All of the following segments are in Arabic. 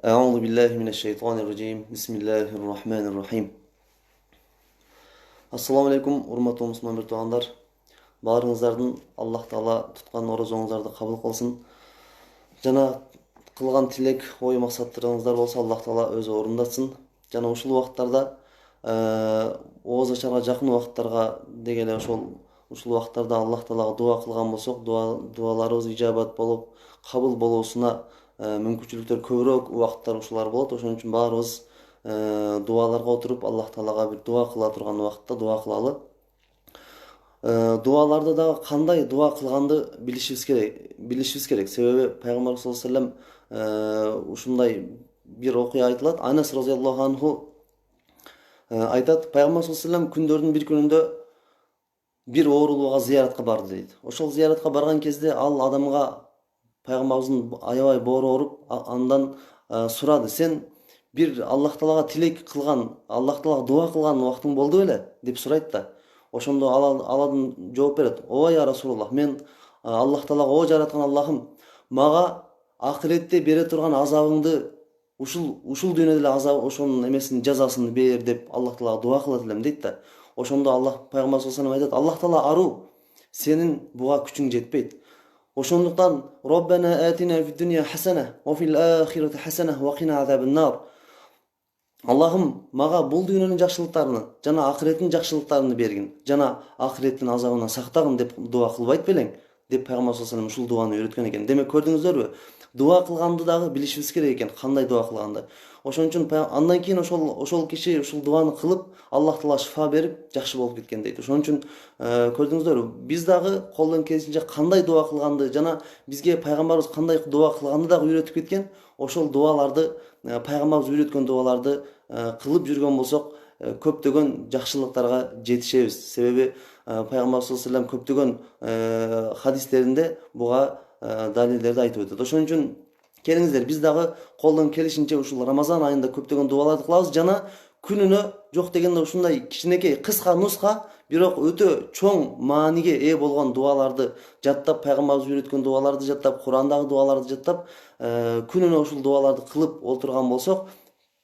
أعوذ بالله من الشيطان الرجيم بسم الله الرحمن الرحيم. Ассаламу алейкум, урматтуу мусулман туугандар. Баарыңыздардын Аллах Таала туткан орозоңуздарды кабыл кылсын. Жана кылган тилек, ой максаттарыңыздар болсо Аллах Таала өзү орундатсын. Жана ушул убакыттарда ооз ачарга жакын убакыттарга дегеле ушул убакыттарда Аллах Таалага дуа кылган болсок, дуаларыбыз ижабат болуп, кабыл болуусуна мүмкүнчүлүктөр көбүрөөк убакыттар ушулар болот. Ошон үчүн баарыбыз дуаларга отуруп Аллах Таалага бир дуа кыла турган убакытта дуа кылалы. Дуаларды дагы кандай дуа кылганды билишибиз керек. Себеби пайгамбар саллаллаху алейхи вассалам ушундай бир окуя айтылат. Анас разияллаху анху айтат, пайгамбар саллаллаху алейхи вассалам күндөрдүн бир күнүндө бир оорулууга зыяратка барды дейт. Ошол зыяратка барган кезде ал адамга пайгамбарыбыздын аябай боору ооруп, андан сурады: "Сен бир Аллах Таалага тилек кылган, Аллах Таалага дуа кылган убактың болду беле?" деп сурайт да. Ошондо аладын жооп берет: "Ооба я Расулуллах, мен Аллах Таалага: О жараткан Аллахым, мага акыретте бере турган азабыңды ушул дүйнөдө эле азаб ошонун эмесин жазасын бер" деп Аллах Таалага дуа кылат элем дейт да. Ошондо Аллах пайгамбар саллаллаху алейхи вассалам айтат: "Аллах Таала аруу, сенин буга күчүң жетпейт. Ошондуктан Роббана атина фид дунья хасана ва фил ахирати хасана ва кина азабан нар. Аллахым, мага бул дүйнөнүн жакшылыктарын жана акыреттин жакшылыктарын бергин, жана акыреттин азабынан сактагын" деп дуа кылбайт белең деп пайгамбар саллаллаху алейхи вассалам ушул дуаны үйрөткөн экен. Демек көрдүңүздөрбү? Дуа кылганды дагы билишибиз керек экен, кандай дуа кылганды. Ошон үчүн андан кийин ошол киши ушул дуаны кылып, Аллах Таала шифа берип, жакшы болуп кеткен дейт. Ошон үчүн көрдүңүздөрбү? Биз дагы колдон келишинче кандай дуа кылганды жана бизге пайгамбарыбыз кандай дуа кылганды дагы үйрөтүп кеткен. Ошол дуаларды, пайгамбарыбыз үйрөткөн дуаларды кылып жүргөн болсок, көптөгөн жакшылыктарга жетишебиз. Себеби пайгамбар саллаллаху алейхи вассалам көптөгөн хадистеринде буга далилдерди айтып өтөт. Ошон үчүн келиңиздер, биз дагы колдон келишинче ушул Рамазан айында көптөгөн дуаларды кылабыз. Жана күнүнө жок дегенде ушундай кичинекей, кыска нуска, бирок өтө чоң мааниге ээ болгон дуаларды жаттап, пайгамбарыбыз үйрөткөн дуаларды жаттап, Курандагы дуаларды жаттап, күнүнө ушул дуаларды кылып олтурган болсок,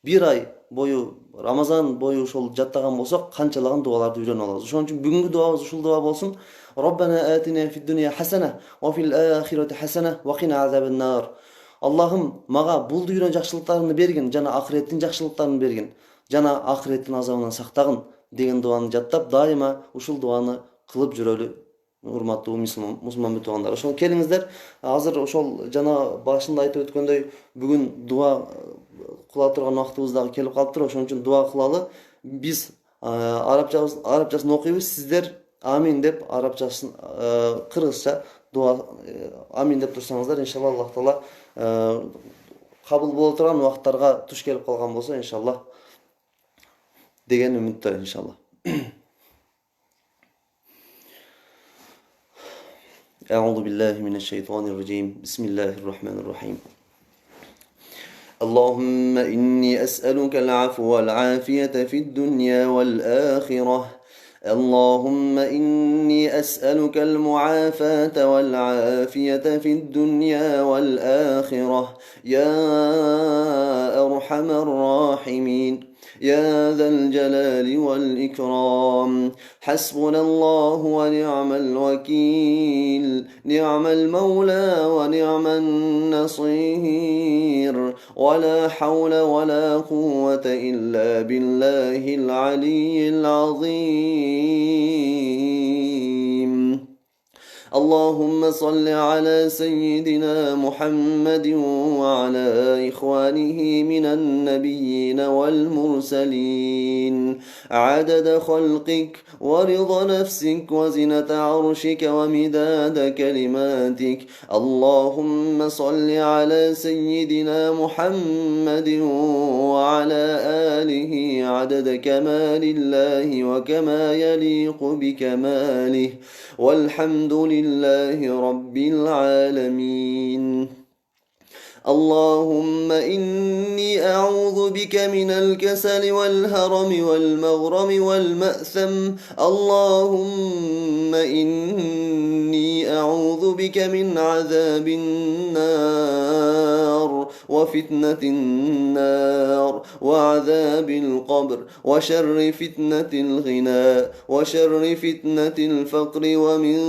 бир ай бою, Рамазан бою ошол жаттаган болсок, канчалаган дуаларды үйрөнүп алабыз. Ошон үчүн бүгүнкү дуабыз ушул дуа болсун: Роббана атина фид дунья хасана ва фил ахирати хасана ва кина азабан нар. Аллахым, мага бул дүйнө жакшылыктарын бергин, жана акыреттин жакшылыктарын бергин, жана акыреттин азабынан сактагын деген дуаны жаттап, дайыма ушул дуаны кылып жүрөлү, урматтуу мусулман туугандар. Ошол келиңиздер, азыр ошол жана башында айтып өткөндөй, бүгүн дуа кыла турган убактыбыз дагы келип калыптыр. Ошон үчүн дуа кылалы. Биз арабчасын окуйбуз, сиздер амин деп арабчасын, кыргызча дуа амин деп турсаңыздар, иншалла Аллах Таала кабыл боло турган убакыттарга туш келип калган болсо, иншалла деген үмүттө, иншалла. А'удhu billahi minash-shaytonir-rajim. Bismillahir-rahmanir-rahim. اللهم إني أسألك العفو والعافية في الدنيا والآخرة. اللهم إني أسألك المعافاة والعافية في الدنيا والآخرة يا أرحم الراحمين يا ذا الجلال والإكرام. حسبنا الله ونعم الوكيل، نعم المولى ونعم النصير، ولا حول ولا قوة إلا بالله العلي العظيم. اللهم صل على سيدنا محمد وعلى إخوانه من النبيين والمرسلين عدد خلقك ورضا نفسك وزنة عرشك ومداد كلماتك. اللهم صل على سيدنا محمد وعلى آله عدد كمال الله وكما يليق بكماله، والحمد لله رب العالمين. اللهم إني أعوذ بك من الكسل والهرم والمغرم والمأثم. اللهم إني أعوذ بك من عذاب النار وفتنة النار وعذاب القبر وشر فتنة الغنى وشر فتنة الفقر ومن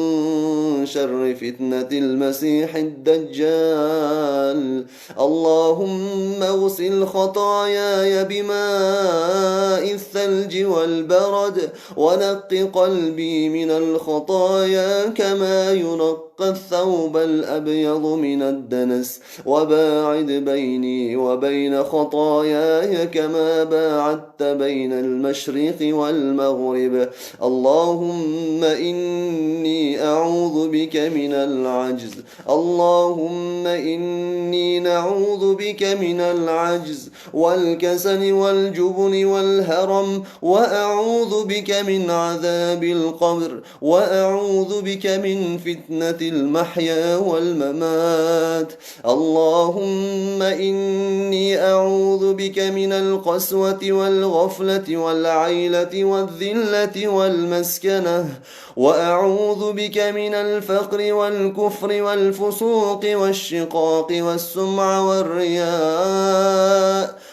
شر فتنة المسيح الدجال. اللهم اغسل خطاياي بماء الثلج والبرد ونق قلبي من الخطايا كما ينقى الثوب الأبيض من الدنس وباعد بيني وبين خطاياي كما باعدت بين المشرق والمغرب. اللهم إني أعوذ بك من العجز اللهم إني نعوذ بك من العجز والكسل والجبن والهرم وأعوذ بك من عذاب القبر وأعوذ بك من فتنة المحيا والممات. اللهم إني أعوذ بك من القسوة والغفلة والعيلة والذلة والمسكنة وأعوذ بك من الفقر والكفر والفسوق والشقاق والسمع والرياء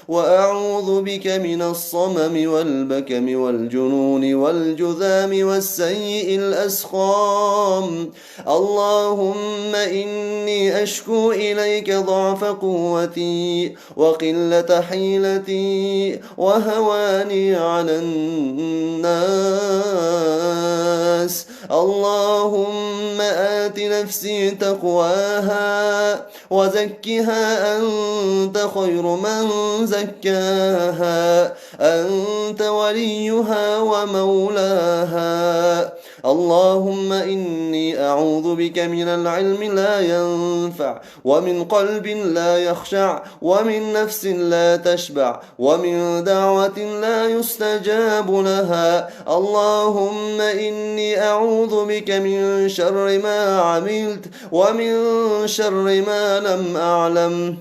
وأعوذ بك من الصمم والبكم والجنون والجذام والسيء الأسقام. اللهم إني أشكو إليك ضعف قوتي وقلة حيلتي وهواني على الناس. اللهم آت نفسي تقواها وزكها أنت خير من زكاها أنت وليها ومولاها. اللهم إني أعوذ بك من العلم لا ينفع ومن قلب لا يخشع ومن نفس لا تشبع ومن دعوة لا يستجاب لها. اللهم إني أعوذ بك من شر ما عملت ومن شر ما لم أعلم.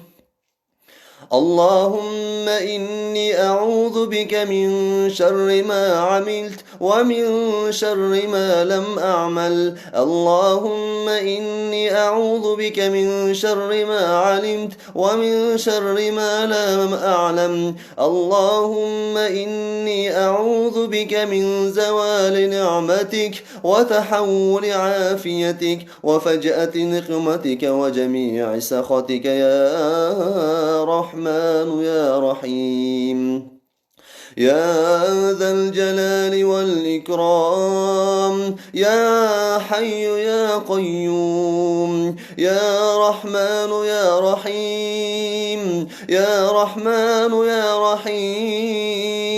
اللهم إني أعوذ بك من شر ما عملت ومن شر ما لم أعمل. اللهم إني أعوذ بك من شر ما علمت ومن شر ما لم أعلم. اللهم إني أعوذ بك من زوال نعمتك وتحول عافيتك وفجأة نقمتك وجميع سخطك يا رحمن يا رحيم يا ذا الجلال والإكرام يا حي يا قيوم يا رحمن يا رحيم يا رحمن يا رحيم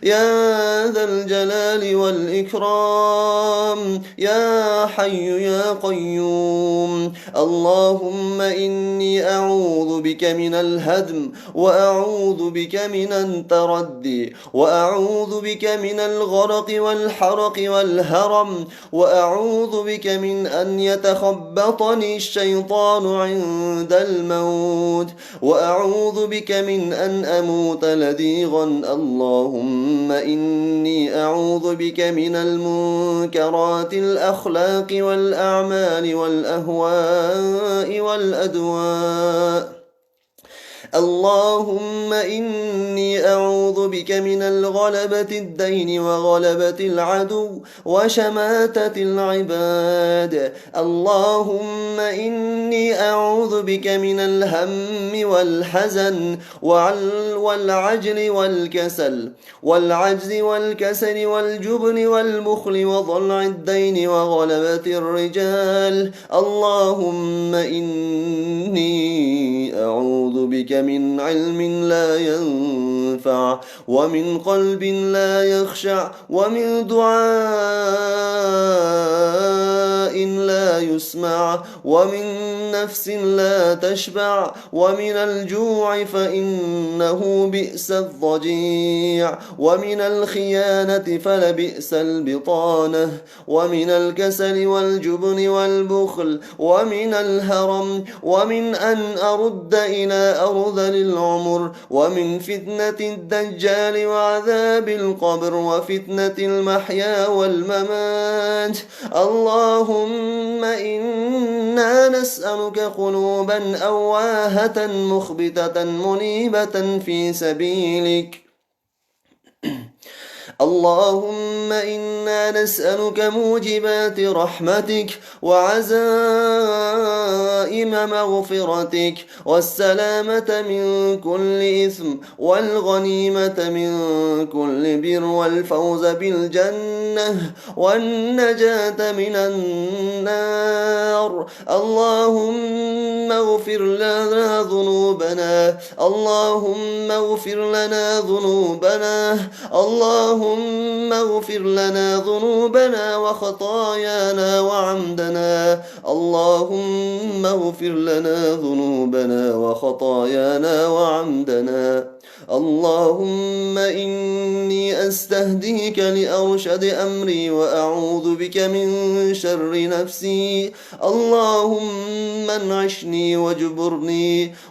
يا ذا الجلال والإكرام يا حي يا قيوم. اللهم إني أعوذ بك من الهدم وأعوذ بك من التردي وأعوذ بك من الغرق والحرق والهرم وأعوذ بك من أن يتخبطني الشيطان عند الموت وأعوذ بك من أن أموت لديغا. اللهم إني أعوذ بك من المنكرات الأخلاق والأعمال والأهواء والأدواء. اللهم إني أعوذ بك من الغلبة الدين وغلبة العدو وشماتة العباد. اللهم إني أعوذ بك من الهم والحزن والعجل والكسل والجبن والبخل وضلع الدين وغلبة الرجال. اللهم إني أعوذ بك من علم لا ينفع ومن قلب لا يخشع ومن دعاء لا يسمع ومن نفس لا تشبع ومن الجوع فإنه بئس الضجيع ومن الخيانة فلبئس البطانة ومن الكسل والجبن والبخل ومن الهرم ومن أن أرد إلى أرذل العمر ومن فتنة الدجال وعذاب القبر وفتنة المحيا والممات. اللهم إني إنا نسألك قلوبا أواهة مخبتة منيبة في سبيلك. اللهم إنا نسألك موجبات رحمتك وعزائم مغفرتك والسلامة من كل إثم والغنيمة من كل بر والفوز بالجنة والنجاة من النار. اللهم اغفر لنا ذنوبنا، اللهم اغفر لنا ذنوبنا، اللهم اغفر لنا ذنوبنا وخطايانا وعمدنا، اللهم اغفر لنا ذنوبنا وخطايانا وعمدنا. اللهم إني أستهديك لأرشد أمري وأعوذ بك من شر نفسي. اللهم انعشني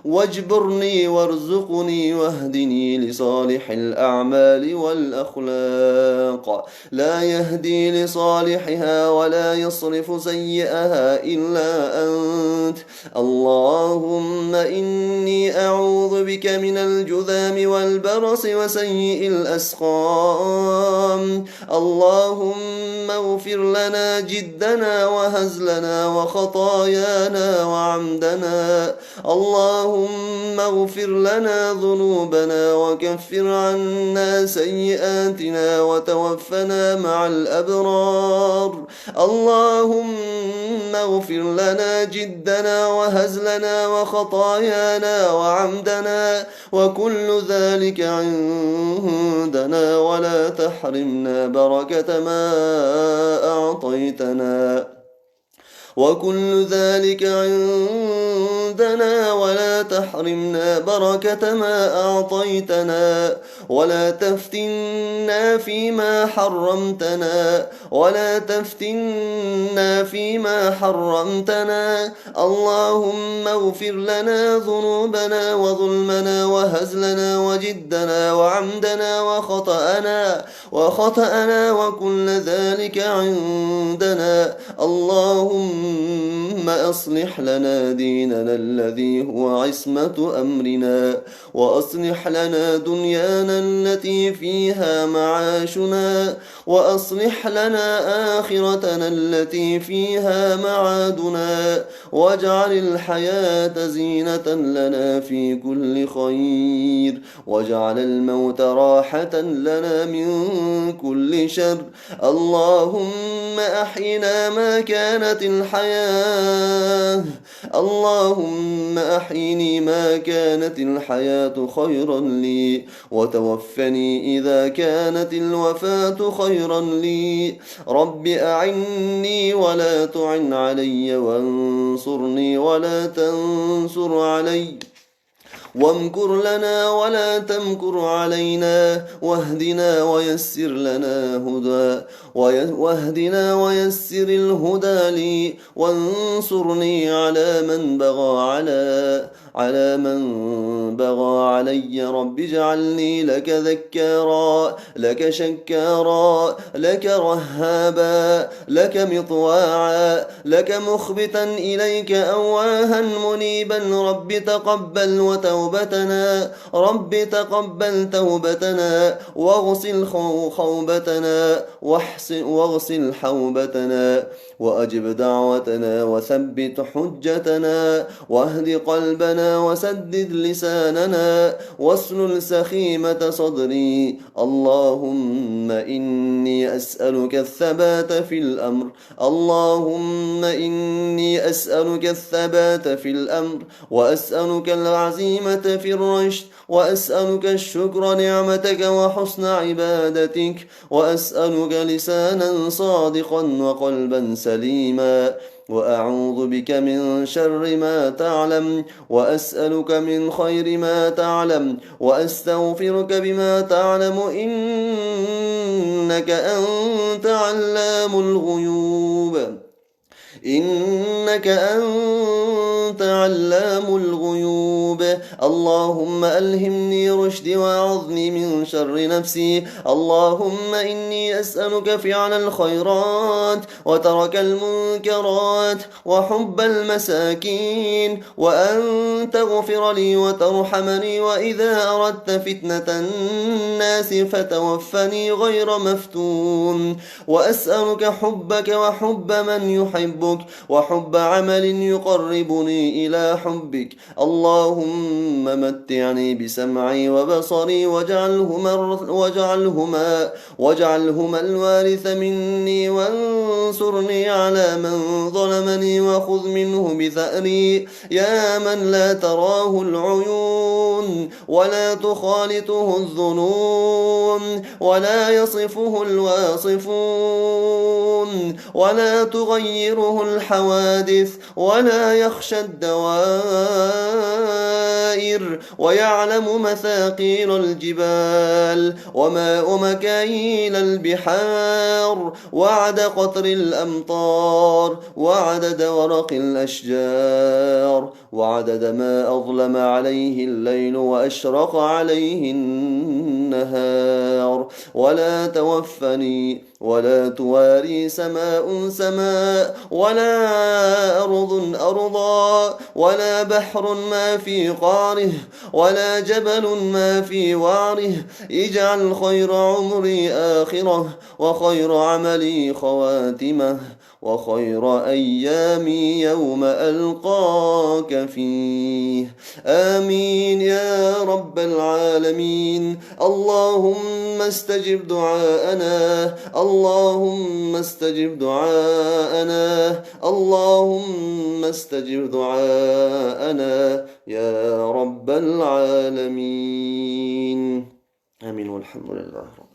واجبرني وارزقني واهدني لصالح الأعمال والأخلاق. لا يهدي لصالحها ولا يصرف سيئها إلا أنت. اللهم إني أعوذ بك من الجذام والبرص وسيء الأسقام. اللهم اغفر لنا جدنا وهزلنا وخطايانا وعمدنا. اللهم اغفر لنا ذنوبنا وكفر عنا سيئاتنا وتوفنا مع الأبرار. اللهم اغفر لنا جدنا وهزلنا وخطايانا وعمدنا وكل ذلك عندنا ولا تحرمنا بركة ما أعطيتنا. وكل ذلك عندنا ولا تحرمنا بركة ما أعطيتنا ولا تفتنا فيما حرمتنا اللهم اغفر لنا ذنوبنا وظلمنا وهزلنا وجدنا وعمدنا وخطأنا وكل ذلك عندنا. اللهم أصلح لنا ديننا الذي هو عصمة أمرنا وأصلح لنا دنيانا التي فيها معاشنا وأصلح لنا آخرتنا التي فيها معادنا واجعل الحياة زينة لنا في كل خير واجعل الموت راحة لنا من كل شر. اللهم أحينا ما كانت الحياة اللهم أحيني ما كانت الحياة خيرا لي وتوفني إذا كانت الوفاة خيرا لي. رب أعني ولا تعن علي وانصرني ولا تنصر علي وامكر لنا ولا تمكر علينا واهدنا ويسر الهدى لي وانصرني على من بغى علي. رب اجعلني لك ذكارا لك شكارا لك رهابا لك مطواعا لك مخبتا إليك أواها منيبا. رب تقبل توبتنا واغسل خوبتنا واغسل حوبتنا وأجب دعوتنا وثبت حجتنا واهد قلبنا وسدد لساننا واسلل سخيمة صدري. اللهم إني أسألك الثبات في الأمر وأسألك العزيمة في الرشد وأسألك الشكر نعمتك وحسن عبادتك وأسألك لسانا صادقا وقلبا سليما وأعوذ بك من شر ما تعلم وأسألك من خير ما تعلم وأستغفرك بما تعلم إنك أنت علام الغيوب. إنك أنت علام الغيوب. اللهم ألهمني رشدي وأعظني من شر نفسي. اللهم إني أسألك فعل الخيرات وترك المنكرات وحب المساكين، وأن تغفر لي وترحمني، وإذا أردت فتنة الناس فتوفني غير مفتون. وأسألك حبك وحب من يحبك وحب عمل يقربني إلى حبك. اللهم متعني بسمعي وبصري واجعلهما الوارث مني، وانصرني على من ظلمني، وخذ منه بثأري يا من لا تراه العيون ولا تخالطه الظنون ولا يصفه الواصفون ولا تغيره الحوادث ولا يخشى الدوائر، ويعلم مثاقيل الجبال وماء مكاييل البحار، وعد قطر الأمطار، وعدد ورق الأشجار، وعدد ما أظلم عليه الليل وأشرق عليه النهار. ولا توفني ولا تواري سماء سماء، ولا أرض أرضا، ولا بحر ما في قعره، ولا جبل ما في وعره. اجعل خير عمري آخرة، وخير عملي خواتمه، وخير أيامي يوم ألقاك فيه. آمين يا رب العالمين. اللهم استجب دعاءنا، اللهم استجب دعاءنا، اللهم استجب دعاءنا يا رب العالمين. آمين والحمد لله.